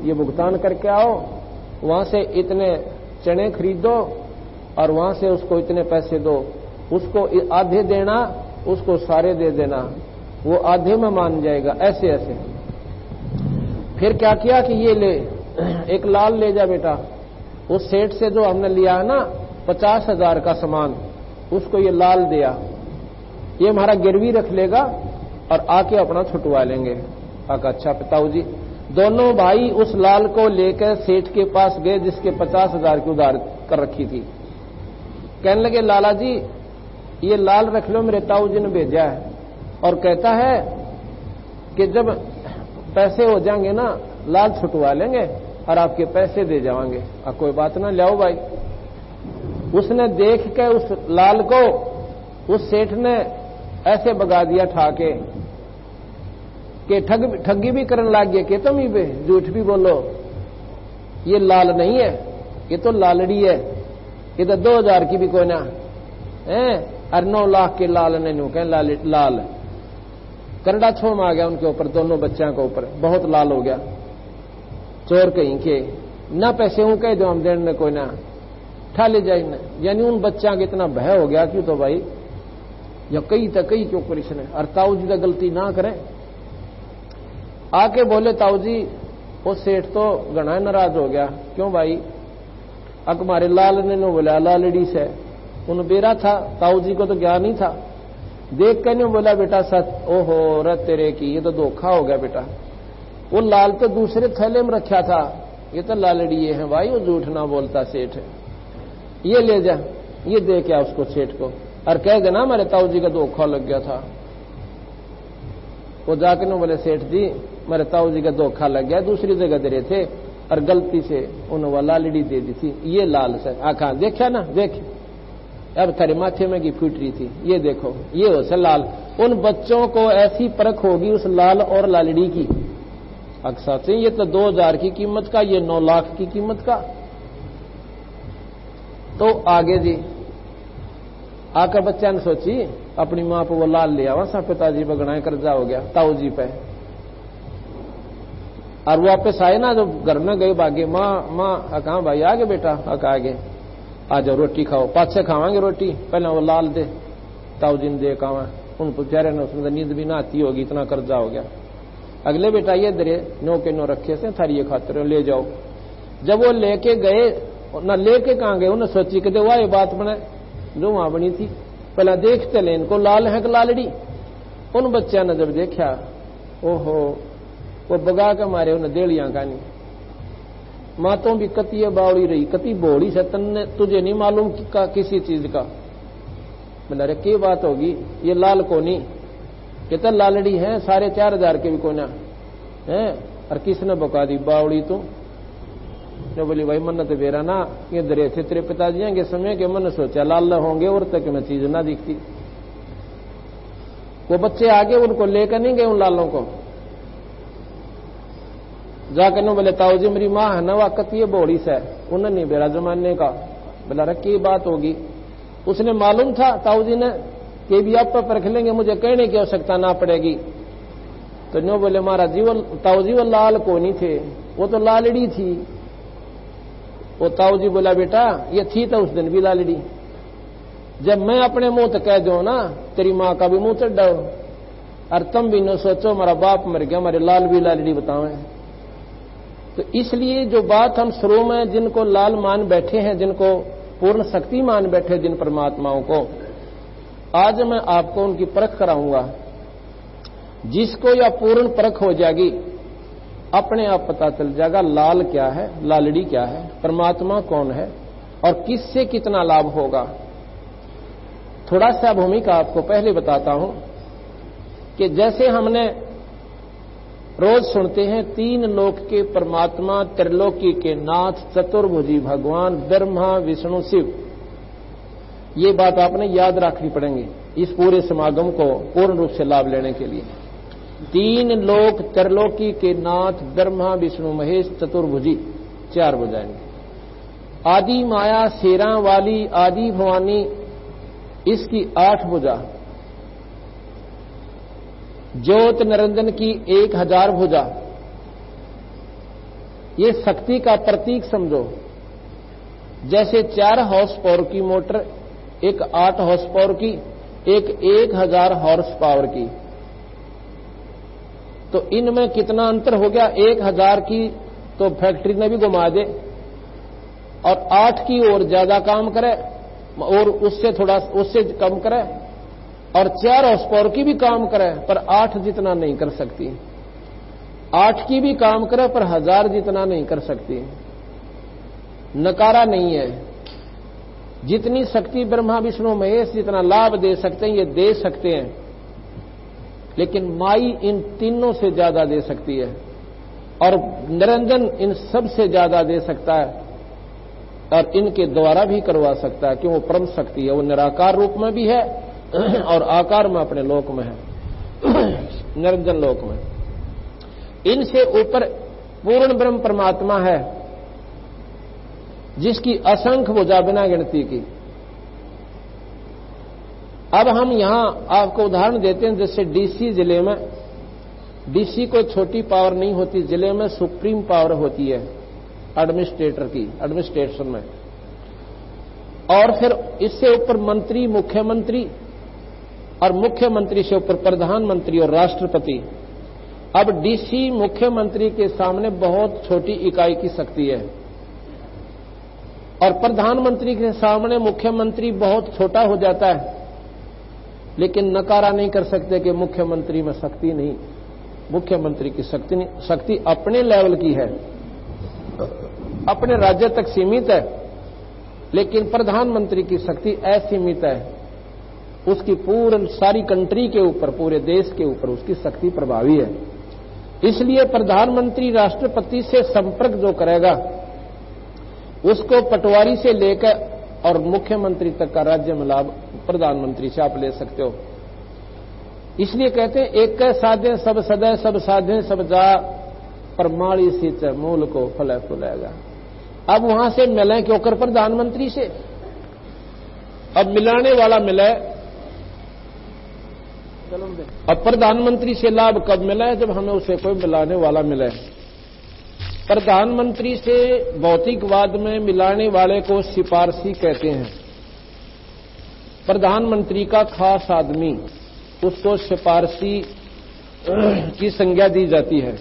ये भुगतान करके आओ, वहां से इतने चने खरीदो और वहां से उसको इतने पैसे दो, उसको आधे देना, उसको सारे दे देना, वो आधे में मान जाएगा, ऐसे ऐसे। फिर क्या किया कि ये ले, एक लाल ले जा बेटा, उस सेठ से जो हमने लिया है ना 50,000 का सामान, उसको ये लाल दिया, ये हमारा गिरवी रख लेगा और आके अपना छुटवा लेंगे। कहा अच्छा पिताऊ जी। दोनों भाई उस लाल को लेकर सेठ के पास गए जिसके 50,000 की उधार कर रखी थी। कहने लगे लाला जी ये लाल रख लो, मेरे ताऊ जी ने भेजा है और कहता है कि जब पैसे हो जाएंगे ना लाल छुटवा लेंगे और आपके पैसे दे जाएंगे। अब कोई बात ना, लाओ भाई। उसने देख के उस लाल को उस सेठ ने ऐसे भगा दिया ठाके कि ठगी भी करने लग गया कि तुम ही पे झूठ भी बोलो, ये लाल नहीं है, ये तो लालड़ी है, ये तो 2000 की भी कोई ना है, और 9 लाख के लाल ने नू कह लाल करड़ा छोम आ गया उनके ऊपर, दोनों बच्चों के ऊपर बहुत लाल हो गया। चोर कहीं के ना पैसे हूं कह दो हम देने कोई ना ठा ले जाए ना, यानी उन बच्चा के इतना भय हो गया क्यों तो भाई या कई तकई क्यों कर इसने, और ताऊ जी का गलती ना करें। आके बोले ताऊ जी, वो सेठ तो घना नाराज हो गया, क्यों भाई? अक मारे लाल ने नो बोला लालड़ी से, उन बेरा था, ताऊ जी को तो ज्ञान नहीं था, देख कर नहीं बोला बेटा सच, ओहो रे तेरे की ये तो धोखा हो गया बेटा, वो लाल तो दूसरे थैले में रखा था, ये तो लालड़ी है भाई, वो झूठ ना बोलता सेठ, ये ले जा, ये दे क्या उसको सेठ को और कह देना मेरे ताऊ जी का धोखा लग गया था। वो जाके न बोले सेठ जी मेरे ताऊ जी का धोखा लग गया, दूसरी जगह दे रहे थे और गलती से उन्होंने लालड़ी दे दी थी, ये लाल से आखा देखा ना, देख अब तेरे माथे में की फूट रही थी, ये देखो ये हो से लाल। उन बच्चों को ऐसी परख होगी उस लाल और लालड़ी की, अक्सर से ये तो 2000 की कीमत का, ये 9 लाख की कीमत का। तो आगे जी आकर बच्चा ने सोची अपनी मां पर वो लाल ले आवा सा, पिताजी पर गणाए कर्जा हो गया ताऊ जी पे, और वापस आए ना, जब घर में गए भागे, माँ कहा भाई आगे बेटा, आगे आ जाओ रोटी खाओ, पाछे खावांगे रोटी, पहले वो लाल दे, ताऊ जी ने दे कहा, उन बेचारे ने उसमें नींद भी ना आती होगी, इतना कर्जा हो गया। अगले बेटा ये दरे नो के नो रखे से थारी ये खातिर ले जाओ। जब वो लेके गए न लेके कहां गए, उन्हें सोची कि वाह ये बात बने जो वहां बनी थी, पहले देखते ले इनको लाल है कि लालड़ी। उन बच्चा ने जब देखा ओहो वो बगा के मारे उन्हें देड़ियां का नहीं। मातों भी कती बावड़ी रही, कती बोड़ी से तन्ने तुझे नहीं मालूम का किसी चीज का। बोला अरे क्या बात होगी, ये लाल कोनी कहता लालड़ी है 4,500 के भी कोना है, और किसने बका दी बावड़ी तू। जो बोली भाई मन तो बेरा ना, ये दरे थे तेरे पिताजी के समय के मन सोचा लाल होंगे और तक में चीज ना दिखती। वो बच्चे आगे उनको लेकर नहीं गए उन लालों को, जाकर नो बोले ताऊ जी मेरी माँ है नवा कतिये बोड़ी से, उन्हें नहीं बेरा जमाने का। बोला रखी बात होगी, उसने मालूम था ताऊ जी ने कि भी आप पर परख लेंगे, मुझे कहने की आवश्यकता ना पड़ेगी। तो नो बोले मारा जीवन ताऊ जी वो लाल को नहीं थे, वो तो लालड़ी थी। वो ताऊ जी बोला बेटा ये थी तो उस दिन भी लालड़ी, जब मैं अपने मुंह तो कह दो ना तेरी माँ का भी मुंह चढ़ डाओ, और तुम भी न सोचो हमारा बाप मर गया हमारे लाल भी लालड़ी बतावे। तो इसलिए जो बात हम शुरू में जिनको लाल मान बैठे हैं, जिनको पूर्ण शक्ति मान बैठे जिन परमात्माओं को, आज मैं आपको उनकी परख कराऊंगा। जिसको या पूर्ण परख हो जाएगी अपने आप पता चल जाएगा लाल क्या है, लालड़ी क्या है, परमात्मा कौन है और किससे कितना लाभ होगा। थोड़ा सा भूमिका आपको पहले बताता हूं कि जैसे हमने रोज सुनते हैं 3 लोक के परमात्मा, त्रिलोकी के नाथ, चतुर्भुजी भगवान ब्रह्मा विष्णु शिव, ये बात आपने याद रखनी पड़ेगी इस पूरे समागम को पूर्ण रूप से लाभ लेने के लिए। 3 लोक त्रिलोकी के नाथ ब्रह्मा विष्णु महेश चतुर्भुजी, 4 भुजाएंगे। आदि माया शेरा वाली आदि भवानी, इसकी 8 भुजा। ज्योत निरंजन की 1000 भुजा। ये शक्ति का प्रतीक समझो। जैसे 4 हॉर्स पावर की मोटर, एक 8 हॉर्स पावर की, एक 1000 हॉर्स पावर की, तो इनमें कितना अंतर हो गया। 1000 की तो फैक्ट्री ने भी घुमा दे और 8 की और ज्यादा काम करे और उससे कम करे, और 4 हॉर्स पावर की भी काम करे पर 8 जितना नहीं कर सकती। 8 की भी काम करे पर 1000 जितना नहीं कर सकती। नकारा नहीं है। जितनी शक्ति ब्रह्मा विष्णु महेश जितना लाभ दे सकते हैं ये दे सकते हैं, लेकिन माई इन तीनों से ज्यादा दे सकती है और निरंजन इन सब से ज्यादा दे सकता है और इनके द्वारा भी करवा सकता है, क्यों वो परम शक्ति है। वो निराकार रूप में भी है और आकार में अपने लोक में है, निरंजन लोक में। इनसे ऊपर पूर्ण ब्रह्म परमात्मा है जिसकी असंख्य भुजा बिना गिनती की। अब हम यहां आपको उदाहरण देते हैं, जैसे डीसी जिले में, डीसी कोई छोटी पावर नहीं होती, जिले में सुप्रीम पावर होती है एडमिनिस्ट्रेटर की, एडमिनिस्ट्रेशन में। और फिर इससे ऊपर मंत्री, मुख्यमंत्री, और मुख्यमंत्री से ऊपर प्रधानमंत्री और राष्ट्रपति। अब डीसी मुख्यमंत्री के सामने बहुत छोटी इकाई की शक्ति है और प्रधानमंत्री के सामने मुख्यमंत्री बहुत छोटा हो जाता है, लेकिन नकारा नहीं कर सकते कि मुख्यमंत्री में शक्ति नहीं। मुख्यमंत्री की शक्ति नहीं, शक्ति अपने लेवल की है, अपने राज्य तक सीमित है, लेकिन प्रधानमंत्री की शक्ति असीमित है। उसकी पूर्ण सारी कंट्री के ऊपर, पूरे देश के ऊपर उसकी शक्ति प्रभावी है। इसलिए प्रधानमंत्री राष्ट्रपति से संपर्क जो करेगा उसको पटवारी से लेकर और मुख्यमंत्री तक का राज्य में लाभ प्रधानमंत्री से आप ले सकते हो। इसलिए कहते हैं एक साधे सब सदै, सब साधे सब जा, परमाणु सिंच मूल को फल फुलाएगा। अब वहां से मिले क्यों कर प्रधानमंत्री से, अब मिलाने वाला मिले। अब प्रधानमंत्री से लाभ कब मिला है, जब हमें उसे कोई मिलाने वाला मिले। प्रधानमंत्री से भौतिकवाद में मिलाने वाले को सिफारसी कहते हैं। प्रधानमंत्री का खास आदमी, उसको सिफारसी की संज्ञा दी जाती है।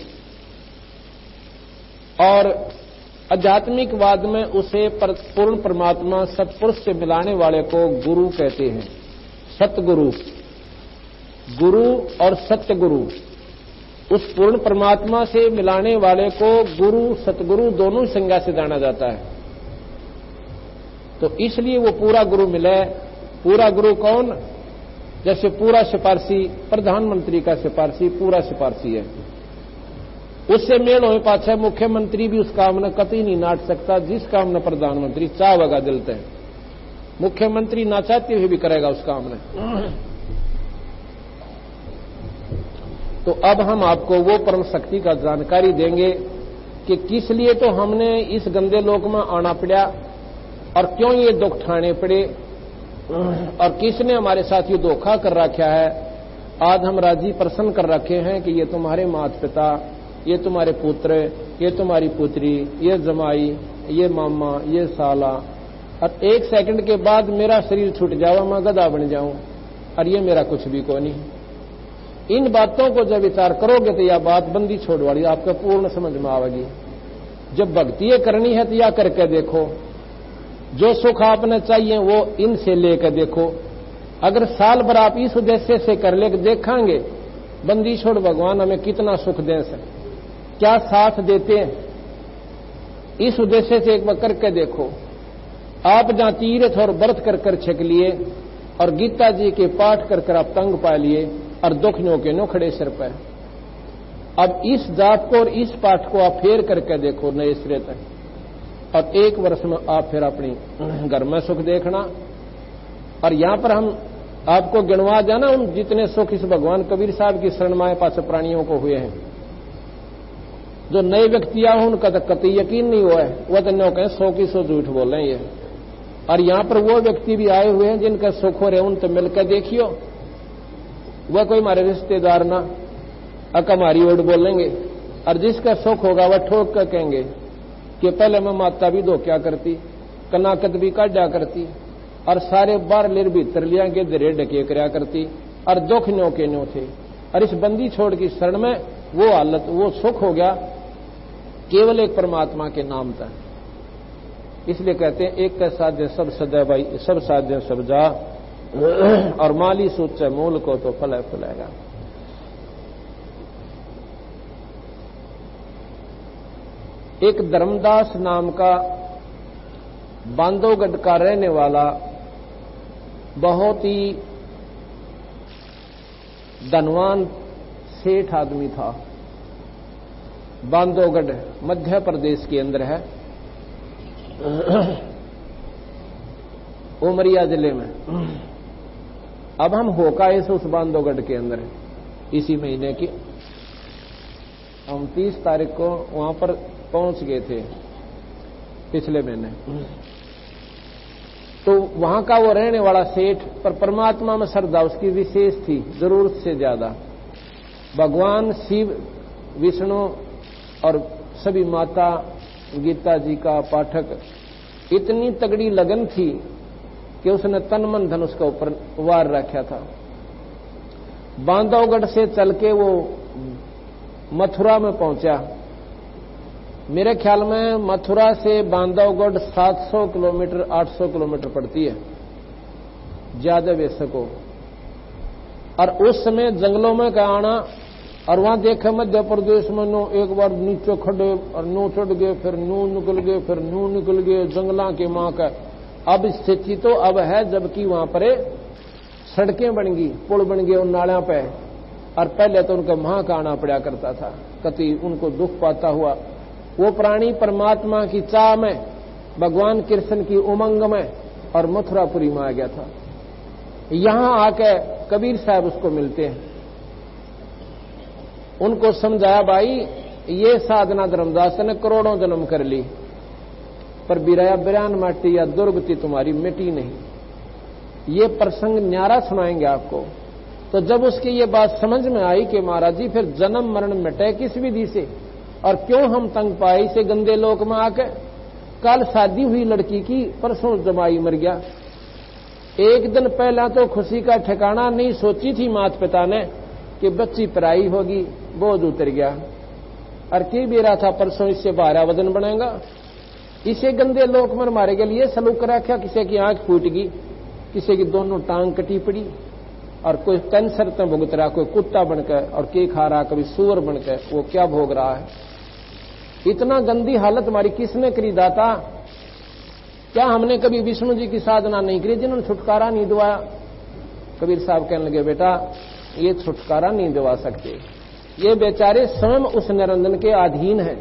और आध्यात्मिकवाद में उसे पूर्ण परमात्मा सत्पुरुष से मिलाने वाले को गुरु कहते हैं, सतगुरु। गुरु और सत्य गुरु, उस पूर्ण परमात्मा से मिलाने वाले को गुरु सतगुरु दोनों ही संज्ञा से जाना जाता है। तो इसलिए वो पूरा गुरु मिले। पूरा गुरु कौन? जैसे पूरा सिफारसी प्रधानमंत्री का सिफारसी पूरा सिफारसी है, उससे मेल हो पाछे मुख्यमंत्री भी उस काम ने कतई नहीं नाट सकता जिस काम ने प्रधानमंत्री चाहेगा दिल तय। मुख्यमंत्री ना चाहते हुए भी करेगा उस काम ने। तो अब हम आपको वो परम शक्ति का जानकारी देंगे कि किस लिए तो हमने इस गंदे लोक में आना पड़ा और क्यों ये दुख ठाने पड़े और किसने हमारे साथ ये धोखा कर रखा है। आज हम राजी प्रसन्न कर रखे हैं कि ये तुम्हारे माता पिता, ये तुम्हारे पुत्र, ये तुम्हारी पुत्री, ये जमाई, ये मामा, ये साला, और एक सेकंड के बाद मेरा शरीर छूट जावा, मैं गधा बन जाऊं और ये मेरा कुछ भी को नहीं। इन बातों को जब विचार करोगे तो यह बात बंदी छोड़ वाली आपको पूर्ण समझ में आवेगी। जब भक्ति करनी है तो यह करके देखो। जो सुख आपने चाहिए वो इनसे लेकर देखो। अगर साल भर आप इस उद्देश्य से कर ले देखेंगे बंदी छोड़ भगवान हमें कितना सुख दे सके, क्या साथ देते हैं, इस उद्देश्य से एक बार करके देखो। आप जहां तीर्थ और व्रत कर छक लिए और गीता जी के पाठ कर आप तंग पा लिए और दुख नो के नो खड़े सिर पर। अब इस जाप को और इस पाठ को आप फेर करके देखो नए सिरे तक, और 1 वर्ष में आप फिर अपनी घर में सुख देखना। और यहां पर हम आपको गिनवा जाना उन जितने सुख इस भगवान कबीर साहब की शरण में पास प्राणियों को हुए हैं। जो नए व्यक्ति आए उनका तो कतई यकीन नहीं हुआ है, वह तो नो कहें 100 की 100 झूठ बोल रहे हैं ये। और यहां पर वो व्यक्ति भी आए हुए हैं जिनका सुख हो रहे उन तो मिलकर देखियो, वह कोई हमारे रिश्तेदार ना हमारी ओर बोलेंगे। और जिसका सुख होगा वह ठोक कर कहेंगे कि पहले मैं माता भी धोख्या करती, कनाकत भी काटा करती और सारे बार लेर भीतर लिया के दरे ढके करया करती और दुख न्यो के न्यो थे। और इस बंदी छोड़ की शरण में वो हालत वो सुख हो गया केवल एक परमात्मा के नाम तक। इसलिए कहते हैं एक का साध्य सब सदा भाई, सब साध्य सब जा और माली सोच मूल को तो फल फुलाएगा। एक धर्मदास नाम का बांधवगढ़ का रहने वाला बहुत ही धनवान सेठ आदमी था। बांधवगढ़ मध्य प्रदेश के अंदर है, उमरिया जिले में। अब हम होकाए से उस बांधवगढ़ के अंदर इसी महीने की हम 30 तारीख को वहां पर पहुंच गए थे पिछले महीने। तो वहां का वो रहने वाला सेठ पर परमात्मा में श्रद्धा उसकी विशेष थी, जरूरत से ज्यादा। भगवान शिव, विष्णु और सभी माता गीता जी का पाठक, इतनी तगड़ी लगन थी कि उसने तन मन धन उसका ऊपर वार रखा था। बांधवगढ़ से चल के वो मथुरा में पहुंचा। मेरे ख्याल में मथुरा से बांधवगढ़ 700 किलोमीटर 800 किलोमीटर पड़ती है ज्यादा वैसे को। और उस समय जंगलों में का आना और वहां देखे मध्य प्रदेश में नो एक बार नीचे खड़े और नो चढ़ गए, फिर नू निकल गए, फिर नू निकल गए जंगला के मां का। अब स्थिति तो अब है जबकि वहां पर सड़कें बन गई, पुल बन गए उन नालों पे। और पहले तो उनका वहां का आना पड़ा करता था, कति उनको दुख पाता हुआ। वो प्राणी परमात्मा की चाह में, भगवान कृष्ण की उमंग में और मथुरापुरी में आ गया था। यहां आके कबीर साहब उसको मिलते हैं। उनको समझाया भाई ये साधना धर्मदास ने करोड़ों जन्म कर ली पर बिराया बिरान माटी या दुर्गति तुम्हारी मिटी नहीं। ये प्रसंग न्यारा सुनाएंगे आपको। तो जब उसकी ये बात समझ में आई कि महाराज जी फिर जन्म मरण मिटे किस विधि से और क्यों हम तंग पाए इसे गंदे लोक में आके। कल शादी हुई लड़की की, परसों जमाई मर गया। एक दिन पहला तो खुशी का ठिकाना नहीं सोची थी माता पिता ने कि बच्ची पराई होगी, बोझ उतर गया। और की बेरा था परसों इससे 12 वजन बनेगा। इसे गंदे लोक में मारे के लिए सलूक रखा, किसी की आंख फूट गई, किसी की दोनों टांग कटी पड़ी। और कोई कैंसर तो भुगत रहा, कोई कुत्ता बनकर और के खा रहा, कभी सूअर बनकर, वो क्या भोग रहा है। इतना गंदी हालत हमारी किसने करी दाता? क्या हमने कभी विष्णु जी की साधना नहीं करी जिन्होंने छुटकारा नहीं दिवाया? कबीर साहब कहने लगे, बेटा ये छुटकारा नहीं दिवा सकते, ये बेचारे स्वयं उस निरंजन के अधीन हैं,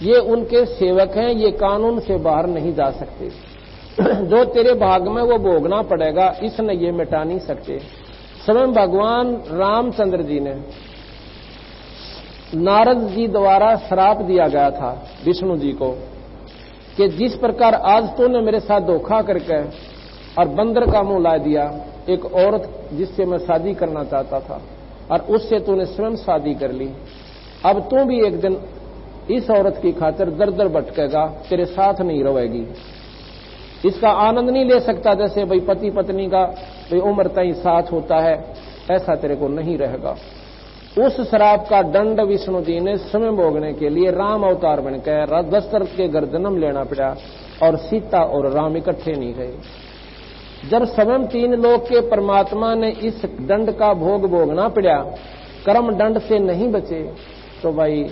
ये उनके सेवक हैं, ये कानून से बाहर नहीं जा सकते। जो तेरे भाग में वो भोगना पड़ेगा, इसने ये मिटा नहीं सकते। स्वयं भगवान रामचंद्र जी ने नारद जी द्वारा श्राप दिया गया था विष्णु जी को कि जिस प्रकार आज तूने मेरे साथ धोखा करके और बंदर का मुंह ला दिया, एक औरत जिससे मैं शादी करना चाहता था और उससे तूने स्वयं शादी कर ली, अब तू भी एक दिन इस औरत की खातिर दर दर भटकेगा, तेरे साथ नहीं रहेगी, इसका आनंद नहीं ले सकता। जैसे भाई पति पत्नी का भाई उम्र तय साथ होता है, ऐसा तेरे को नहीं रहेगा। उस श्राप का दंड विष्णु जी ने स्वयं भोगने के लिए राम अवतार बनकर दशरथ के घर जन्म लेना पड़ा और सीता और राम इकट्ठे नहीं गए। जब स्वयं तीन लोक के परमात्मा ने इस दंड का भोग भोगना पड़ा, कर्म दंड से नहीं बचे, तो भाई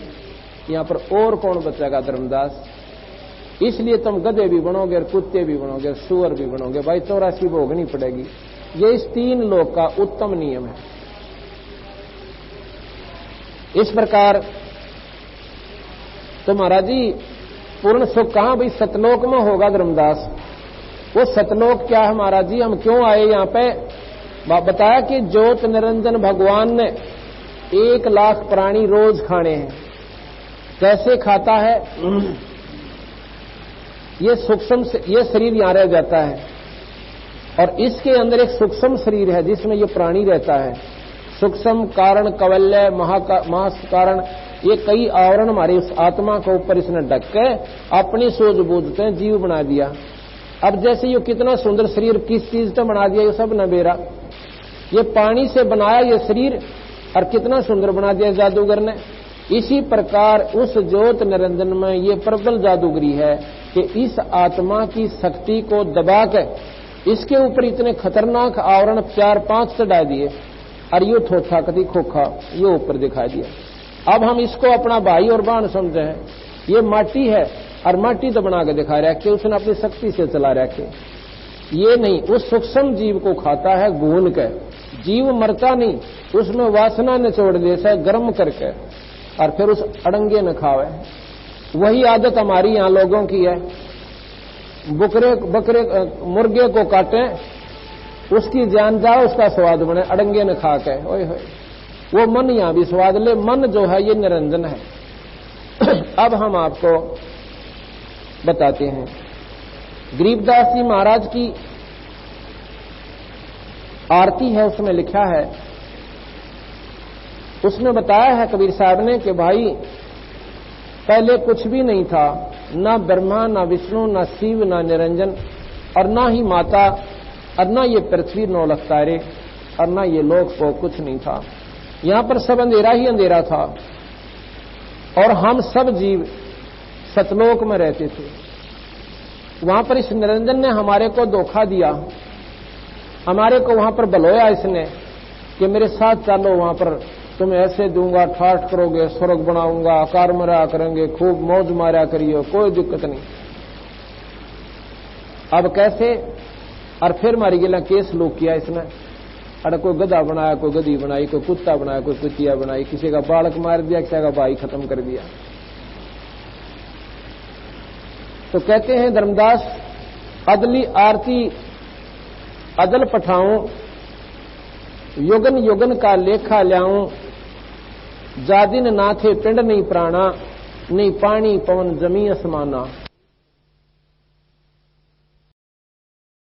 यहां पर और कौन बचेगा धर्मदास? इसलिए तुम गधे भी बनोगे, कुत्ते भी बनोगे, सुअर भी बनोगे, भाई 84 भोगनी पड़ेगी। ये इस तीन लोक का उत्तम नियम है। इस प्रकार तो महाराज जी पूर्ण सुख कहां भाई सतलोक में होगा धर्मदास? वो सतलोक क्या है महाराज जी? हम क्यों आए यहां पे? बताया कि ज्योत निरंजन भगवान ने 1 लाख प्राणी रोज खाने हैं। कैसे खाता है? ये सूक्ष्म, ये शरीर यहां रह जाता है और इसके अंदर एक सूक्ष्म शरीर है जिसमें ये प्राणी रहता है। सूक्ष्म कारण, कवल्य, महास कारण, ये कई आवरण हमारे उस आत्मा के ऊपर इसने ढक के अपनी सूझबूझ से जीव बना दिया। अब जैसे ये कितना सुंदर शरीर किस चीज से बना दिया, ये सब न बेरा, ये पानी से बनाया ये शरीर और कितना सुंदर बना दिया जादूगर ने। इसी प्रकार उस ज्योत निरंजन में ये प्रबल जादूगरी है कि इस आत्मा की शक्ति को दबा के इसके ऊपर इतने खतरनाक आवरण 4-5 चढ़ा दिए और ये थोथा कभी खोखा ये ऊपर दिखाई दिया। अब हम इसको अपना भाई और बहन समझे हैं, ये माटी है और माटी तो बना के दिखा रहा है कि उसने अपनी शक्ति से चला रखे। ये नहीं, उस सूक्ष्म जीव को खाता है भून के। जीव मरता नहीं, उसमें वासना निचोड़ देता है गर्म करके और फिर उस अड़ंगे न खावे। वही आदत हमारी यहां लोगों की है। बकरे मुर्गे को काटें, उसकी जान जाए, उसका स्वाद बने, अड़ंगे न खा के। ओए होए, वो मन यहां भी स्वाद ले। मन जो है ये निरंजन है। अब हम आपको बताते हैं गरीबदास जी महाराज की आरती है, उसमें लिखा है, उसमें बताया है कबीर साहब ने कि भाई पहले कुछ भी नहीं था, ना ब्रह्मा, ना विष्णु, ना शिव, ना निरंजन और ना ही माता और ना ये पृथ्वी, 9 लाख तारे और ना ये लोक को, कुछ नहीं था। यहां पर सब अंधेरा ही अंधेरा था और हम सब जीव सतलोक में रहते थे। वहां पर इस निरंजन ने हमारे को धोखा दिया, हमारे को वहां पर बलोया इसने कि मेरे साथ चलो, वहां पर तुम्हें ऐसे दूंगा, ठाठ करोगे, स्वर्ग बनाऊंगा, आकार मरा करेंगे, खूब मौज मारा करियो, कोई दिक्कत नहीं। अब कैसे? और फिर मारी गिला केस लोग किया इसने। अरे कोई गधा बनाया, कोई गधी बनाई, कोई कुत्ता बनाया, कोई कुतिया बनाई, किसी का बालक मार दिया, किसी का भाई खत्म कर दिया। तो कहते हैं धर्मदास, अदली आरती अदल पठाऊं, युगन युगन का लेखा ल्याऊं, जादिन नाथे पिंड नहीं प्राणा, नहीं पानी पवन जमी असमाना।